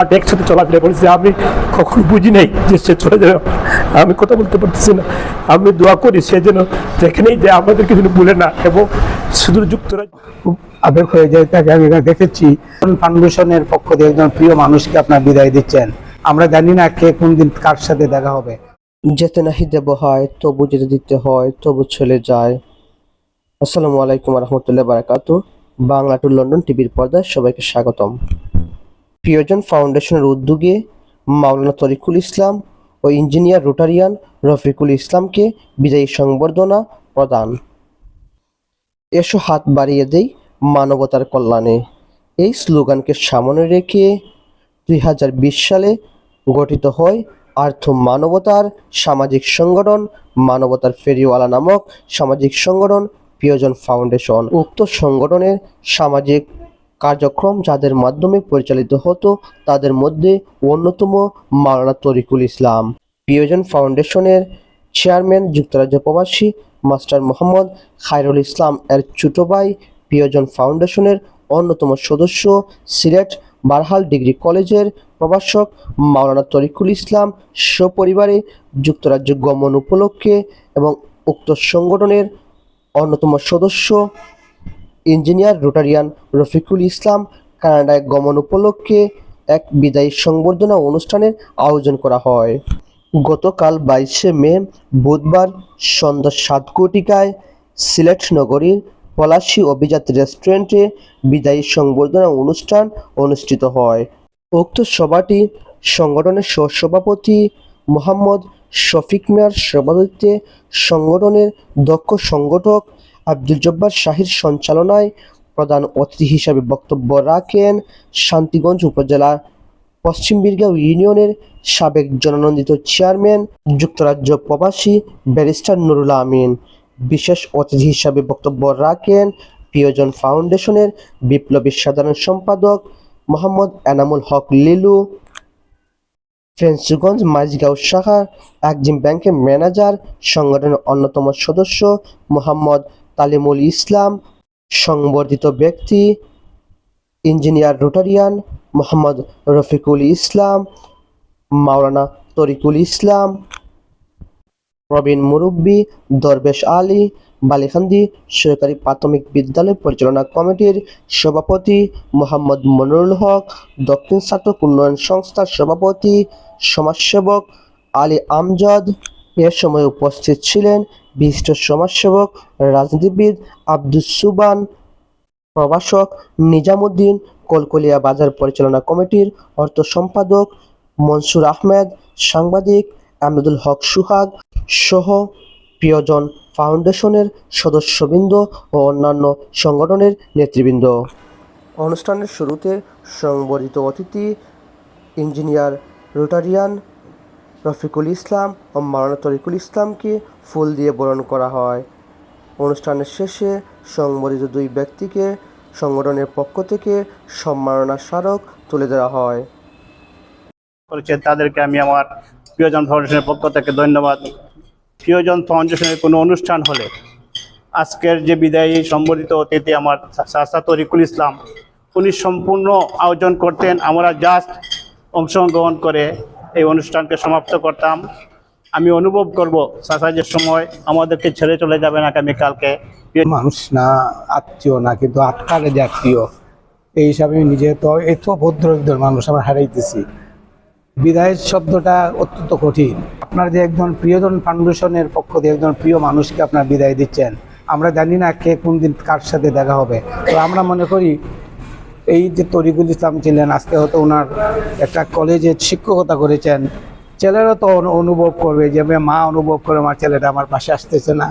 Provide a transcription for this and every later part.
একসাথে চলাফেরা করেছি। আমি কখনো বুঝি নাই যে সে চলে যাবে। আমি কথা বলতে পারতেছি না। আমি দোয়া করি সে যেন যেখানেই যে আমাদেরকে যেন ভুলে না, এবং সুদূর যুক্তরাজ্য আবেগ হয়ে যায় তাকে আমি দেখেছি। ফাউন্ডেশনের পক্ষ থেকে একজন প্রিয় মানুষকে আপনার বিদায় দিচ্ছেন। আমরা জানি না কে কোন দিন কার সাথে দেখা হবে। যেতে নাহি দেব হয়, তবু যেতে দিতে হয়, তবু চলে যায়। আসসালামু আলাইকুম রহমতুল্লাহ বারাকাতু। বাংলা টু লন্ডন টিভির পর্দায় সবাইকে স্বাগতম। প্রিয়জন ফাউন্ডেশনের উদ্যোগে মাওলানা তরিকুল ইসলাম ও ইঞ্জিনিয়ার রোটারিয়ান রফিকুল ইসলামকে বিদায়ী সংবর্ধনা প্রদান। এসো হাত বাড়িয়ে দেই মানবতার কল্যাণে, এই স্লোগানকে সামনে রেখে 2020 সালে গঠিত হয় আর্থ মানবতার সামাজিক সংগঠন মানবতার ফেরিওয়ালা নামক সামাজিক সংগঠন প্রিয়জন ফাউন্ডেশন। উক্ত সংগঠনের সামাজিক কার্যক্রম যাদের মাধ্যমে পরিচালিত হতো তাদের মধ্যে অন্যতম মাওলানা তরিকুল ইসলাম। প্রিয়জন ফাউন্ডেশনের চেয়ারম্যান যুক্তরাজ্য প্রবাসী মাস্টার মোহাম্মদ খায়রুল ইসলাম এর ছোট ভাই, প্রিয়জন ফাউন্ডেশনের অন্যতম সদস্য, সিলেট বারহাল ডিগ্রি কলেজের প্রভাষক মাওলানা তরিকুল ইসলাম সপরিবারে যুক্তরাজ্য গমন উপলক্ষে এবং উক্ত সংগঠনের অন্যতম সদস্য ইঞ্জিনিয়ার রোটারিয়ান রফিকুল ইসলাম কানাডায় গমন উপলক্ষে এক বিদায়ী সংবর্ধনা অনুষ্ঠানের আয়োজন করা হয়। গতকাল 22শে মে বুধবার সন্ধ্যা 7 ঘটিকায় সিলেট নগরীর পলাশী অভিজাত রেস্টুরেন্টে বিদায়ী সংবর্ধনা অনুষ্ঠান অনুষ্ঠিত হয়। উক্ত সভাটি সংগঠনের সহসভাপতি মোহাম্মদ শফিক মিয়ার সভাপতিত্বে সংগঠনের দক্ষ সংগঠক আব্দুল জব্বার শাহীর সঞ্চালনায় প্রধান অতিথি হিসাবে বক্তব্য রাখেন শান্তিগঞ্জ উপজেলা পশ্চিম বীরগাঁও ইউনিয়নের সাবেক জননন্দিত চেয়ারম্যান যুক্তরাজ্য প্রবাসী ব্যারিস্টার নুরুল আমিন। বিশেষ অতিথি হিসাবে বক্তব্য রাখেন প্রিয়জন ফাউন্ডেশনের বিপ্লবী সাধারণ সম্পাদক মোহাম্মদ এনামুল হক লিলু, ফেঞ্চুগঞ্জ মাঝগাঁও শাখার এক্সিম ব্যাংকের ম্যানেজার, সংগঠনের অন্যতম সদস্য মোহাম্মদ তালিমুল ইসলাম, সংবর্ধিত ব্যক্তি ইঞ্জিনিয়ার রোটারিয়ান মোহাম্মদ রফিকুল ইসলাম, মাওলানা তরিকুল ইসলাম, প্রবীণ মুরব্বী দরবেশ আলী, বালিখান্দি সরকারি প্রাথমিক বিদ্যালয় পরিচালনা কমিটির সভাপতি মোহাম্মদ মনিরুল হক, দক্ষিণ ছাত্র উন্নয়ন সংস্থার সভাপতি সমাজসেবক আলী আমজাদ। এ সময় উপস্থিত ছিলেন বিশিষ্ট সমাজসেবক রাজনীতিবিদ আব্দুস সুবান, প্রভাষক নিজামুদ্দিন, কলকলিয়া বাজার পরিচালনা কমিটির অর্থ সম্পাদক মনসুর আহমেদ, সাংবাদিক আমদাদুল হক সুহাগ সহ প্রিয়জন ফাউন্ডেশনের সদস্যবৃন্দ ও অন্যান্য সংগঠনের নেতৃবৃন্দ। অনুষ্ঠানের শুরুতে সংবর্ধিত অতিথি ইঞ্জিনিয়ার রোটারিয়ান রফিকুল ইসলাম ও মাওলানা তরিকুল ইসলামকে ফুল দিয়ে বরণ করা হয়। অনুষ্ঠানের শেষে সংবর্ধিত দুই ব্যক্তিকে সংগঠনের পক্ষ থেকে সম্মাননা স্মারক তুলে দেওয়া হয়। তাদেরকে আমি আমার প্রিয়জন ফাউন্ডেশনের পক্ষ থেকে ধন্যবাদ। প্রিয়জন ফাউন্ডেশনের কোনো অনুষ্ঠান হলে আজকের যে বিদায়ী সম্বর্ধিত অতিথি আমার চাচা তরিকুল ইসলাম, উনি সম্পূর্ণ আয়োজন করতেন। আমরা জাস্ট অংশগ্রহণ করে এই অনুষ্ঠানকে সমাপ্ত করতাম। আমি অনুভব করব চাচা যে সময় আমাদেরকে ছেড়ে চলে যাবেন আগামীকালকে। মানুষ না, আত্মীয় না, কিন্তু আটকালে যে আত্মীয়, এই হিসাবে নিজে তো এত ভদ্র একজন মানুষ আমরা হারাইতেছি। বিদায়ের শব্দটা অত্যন্ত কঠিন। আপনার যে একজন প্রিয়জন ফাউন্ডেশনের পক্ষ থেকে একজন প্রিয় মানুষকে আপনার বিদায় দিচ্ছেন, আমরা জানি না কে কোন দিন কার সাথে দেখা হবে। তো আমরা মনে করি এই যে তরিকুল ইসলাম ছিলেন, আজকে হয়তো ওনার একটা কলেজে শিক্ষকতা করেছেন, ছেলেরা তো অনুভব করবে যে মা অনুভব করে আমার ছেলেটা আমার পাশে আসতেছে না,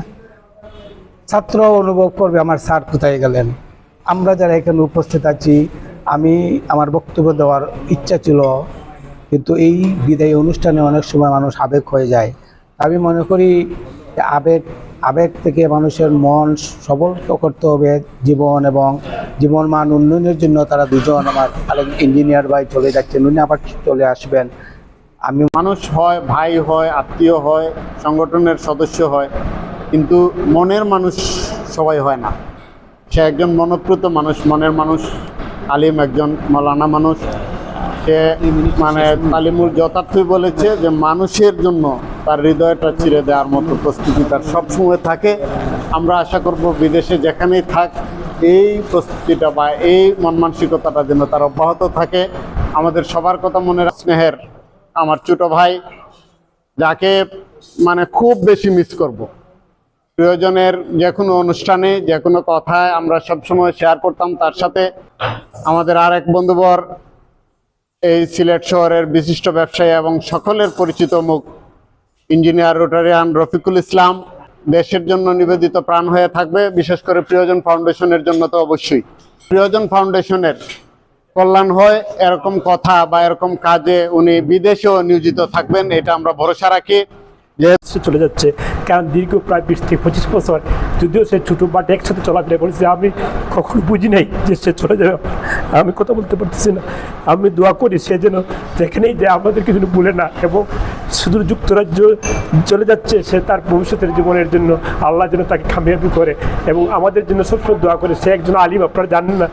ছাত্রও অনুভব করবে আমার স্যার কোথায় গেলেন। আমরা যারা এখানে উপস্থিত আছি, আমি আমার বক্তব্য দেওয়ার ইচ্ছা ছিল, কিন্তু এই বিদায়ী অনুষ্ঠানে অনেক সময় মানুষ আবেগ হয়ে যায়। আমি মনে করি আবেগ থেকে মানুষের মন সবল করতে হবে জীবন এবং জীবন মান উন্নয়নের জন্য। তারা দুজন আমার ইঞ্জিনিয়ার ভাই চলে যাচ্ছেন, উনি আবার চলে আসবেন। আমি মানুষ হয়, ভাই হয়, আত্মীয় হয়, সংগঠনের সদস্য হয়, কিন্তু মনের মানুষ সবাই হয় না। সে একজন মনপ্রত মানুষ, মনের মানুষ, আলিম একজন মৌলানা মানুষ। সে মানে তালিমুল যথার্থই বলেছে যে মানুষের জন্য তার হৃদয়টা চিরে দেওয়ার মতো প্রস্তুতি তার সবসময় থাকে। আমরা আশা করব বিদেশে যেখানেই থাক এই প্রস্তুতিটা বা এই মন মানসিকতাটা যেন তার অব্যাহত থাকে। আমাদের সবার কথা মনে স্নেহের আমার ছোট ভাই, যাকে মানে খুব বেশি মিস করব। প্রিয়জনের যে কোনো অনুষ্ঠানে যে কোনো কথায় আমরা সবসময় শেয়ার করতাম তার সাথে। আমাদের আর এক বন্ধুবর এই সিলেট শহরের বিশিষ্ট ব্যবসায়ী এবং সকলের পরিচিত মুখ ইঞ্জিনিয়ার রোটারিয়ান রফিকুল ইসলাম দেশের জন্য নিবেদিত প্রাণ হয়ে থাকবে, বিশেষ করে প্রিয়জন ফাউন্ডেশনের জন্য তো অবশ্যই। প্রিয়জন ফাউন্ডেশনের কল্যাণ হয় এরকম কথা বা এরকম কাজে উনি বিদেশেও নিয়োজিত থাকবেন, এটা আমরা ভরসা রাখি। সে চলে যাচ্ছে, কারণ দীর্ঘ প্রায় 20 থেকে 25 বছর যদিও সে ছোটো বাট একসাথে চলাফেরা করেছে, আমি কখনো বুঝি নাই যে সে চলে যাবে। আমি কথা বলতে পারতেছি না। আমি দোয়া করি সে যেন যেখানেই যায় আমাদেরকে যেন ভুলে না, এবং শুধু যুক্তরাজ্য চলে যাচ্ছে, সে তার ভবিষ্যতের জীবনের জন্য আল্লাহ যেন তাকে কামিয়াবি করে, এবং আমাদের জন্য সবসময় দোয়া করে। সে একজন আলিম, আপনারা জানেন না,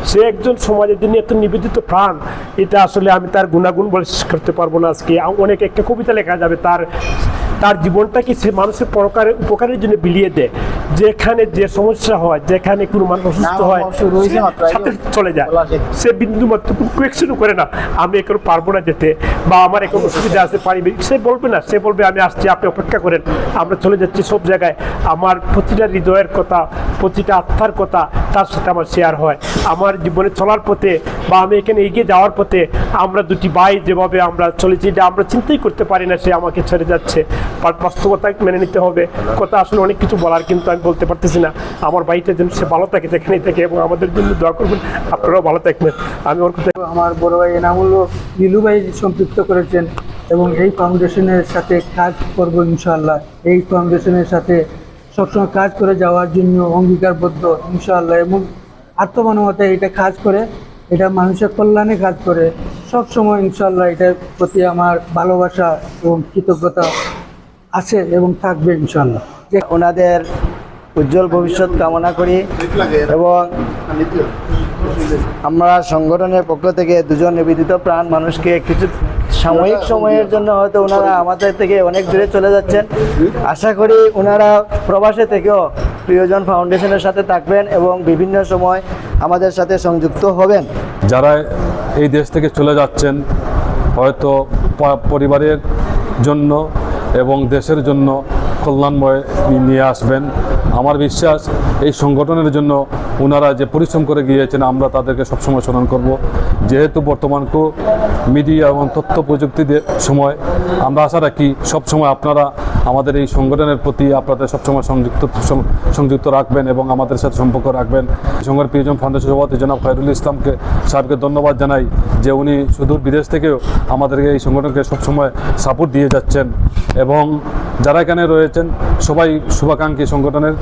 সে একজন সমাজের জন্য এত নিবেদিত প্রাণ, এটা আসলে আমি তার গুণাগুণ বলে শেষ করতে পারবো না। আজকে অনেক একটা কবিতা লেখা যাবে তার জীবনটাকে সে মানুষের উপকারের জন্য বিলিয়ে দেয়। যেখানে যে সমস্যা হয়, যেখানে কোনো মানুষ অসুস্থ হয়, সাথে চলে যায়। সে বিন্দু মাত্র কোনো কোয়েকশনও করে না আমি এখন পারবো না যেতে, বা আমার এখন অসুবিধা আছে পারিবে, সে বলবে না। সে বলবে আমি আসছি, আপনি অপেক্ষা করেন, আমরা চলে যাচ্ছি সব জায়গায়। আমার প্রতিটা হৃদয়ের কথা, প্রতিটা আত্মার কথা তার সাথে আমার শেয়ার হয়। আমার জীবনে চলার পথে বা আমি এখানে এগিয়ে যাওয়ার পথে আমরা দুটি ভাই যেভাবে আমরা চলেছি, এটা আমরা চিন্তাই করতে পারি না সে আমাকে ছেড়ে যাচ্ছে। বাস্তবতা মেনে নিতে হবে। কথা আসলে অনেক কিছু বলার, কিন্তু আমি বলতে পারতেছি না। আমার ভাইটা যেন সে ভালো থাকে, যেখানেই থাকে, এবং আমাদের জন্য দোয়া করবেন, আপনারাও ভালো থাকবেন। আমি ওর কথা আমার বড় ভাই এনামুল্লাহ নীলু ভাই সম্পৃক্ত করেছেন, এবং এই ফাউন্ডেশনের সাথে কাজ করব ইনশাআল্লাহ। এই ফাউন্ডেশনের সাথে সবসময় কাজ করে যাওয়ার জন্য অঙ্গীকারবদ্ধ ইনশাআল্লাহ, এবং আত্মমানবতায় এটা কাজ করে, এটা মানুষের কল্যাণে কাজ করে সব সময় ইনশাআল্লাহ। এটার প্রতি আমার ভালোবাসা এবং কৃতজ্ঞতা আছে এবং থাকবে ইনশাআল্লাহ। যে ওনাদের উজ্জ্বল ভবিষ্যৎ কামনা করি, এবং আমরা সংগঠনের পক্ষ থেকে দুজন নিবেদিত প্রাণ মানুষকে কিছু সাময়িক সময়ের জন্য হয়তো ওনারা আমাদের থেকে অনেক দূরে চলে যাচ্ছেন। আশা করি ওনারা প্রবাসে থেকেও প্রিয়জন ফাউন্ডেশনের সাথে থাকবেন এবং বিভিন্ন সময় আমাদের সাথে সংযুক্ত হবেন। যারা এই দেশ থেকে চলে যাচ্ছেন হয়তো পরিবারের জন্য এবং দেশের জন্য কল্যাণময় নিয়ে আসবেন। আমার বিশ্বাস এই সংগঠনের জন্য ওনারা যে পরিশ্রম করে গিয়েছেন আমরা তাদেরকে সবসময় স্মরণ করব। যেহেতু বর্তমান মিডিয়া এবং তথ্য প্রযুক্তির সময়, আমরা আশা রাখি সবসময় আপনারা আমাদের এই সংগঠনের প্রতি আপনাদের সবসময় সংযুক্ত রাখবেন এবং আমাদের সাথে সম্পর্ক রাখবেন। সংগঠন প্রিয়জন ফাউন্ডেশন সভাপতি জনাব খায়রুল ইসলাম সাহেবকে ধন্যবাদ জানাই যে উনি সুদূর বিদেশ থেকেও আমাদেরকে এই সংগঠনকে সবসময় সাপোর্ট দিয়ে যাচ্ছেন, এবং যারা এখানে রয়েছেন সবাই শুভাকাঙ্ক্ষী সংগঠনের।